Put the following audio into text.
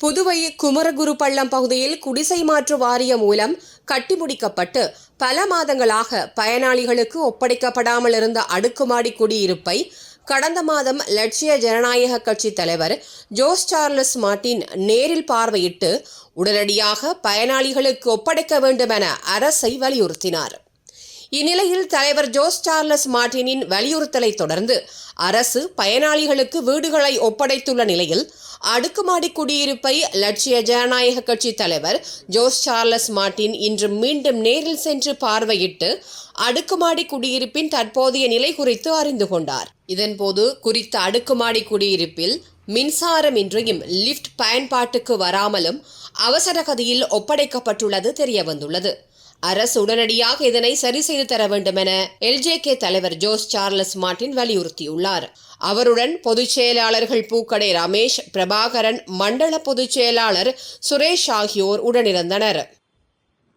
புதுவை குமரகுரு பள்ளம் பகுதியில் குடிசை மாற்று வாரியம் மூலம் கட்டி முடிக்கப்பட்டு பல மாதங்களாக பயனாளிகளுக்கு ஒப்படைக்கப்படாமல் இருந்த அடுக்குமாடி குடியிருப்பை கடந்த மாதம் லட்சிய ஜனநாயக கட்சி தலைவர் ஜோஸ் சார்லஸ் மார்ட்டின் நேரில் பார்வையிட்டு உடனடியாக பயனாளிகளுக்கு ஒப்படைக்க வேண்டும் என அரசை வலியுறுத்தினார். இந்நிலையில் தலைவர் ஜோஸ் சார்லஸ் மார்ட்டினின் வலியுறுத்தலை தொடர்ந்து அரசு பயனாளிகளுக்கு வீடுகளை ஒப்படைத்துள்ள நிலையில் அடுக்குமாடி குடியிருப்பை லட்சிய ஜனநாயக கட்சி தலைவர் ஜோஸ் சார்லஸ் மார்ட்டின் இன்று மீண்டும் நேரில் சென்று பார்வையிட்டு அடுக்குமாடி குடியிருப்பின் தற்போதைய நிலை குறித்து அறிந்து கொண்டார். இதன்போது குறித்த அடுக்குமாடி குடியிருப்பில் மின்சாரமின்றியும் லிப்ட் பயன்பாட்டுக்கு வராமலும் அவசரகதியில் ஒப்படைக்கப்பட்டுள்ளது தெரியவந்துள்ளது. அரசு உடனடியாக இதனை சரி செய்து தர வேண்டும் என எல்ஜேகே தலைவர் ஜோஸ் சார்லஸ் மார்ட்டின் வலியுறுத்தியுள்ளார். அவருடன் பொதுச் செயலாளர்கள் பூக்கடை ரமேஷ், பிரபாகரன், மண்டல பொதுச் செயலாளர் சுரேஷ் ஆகியோர் உடனிருந்தனர்.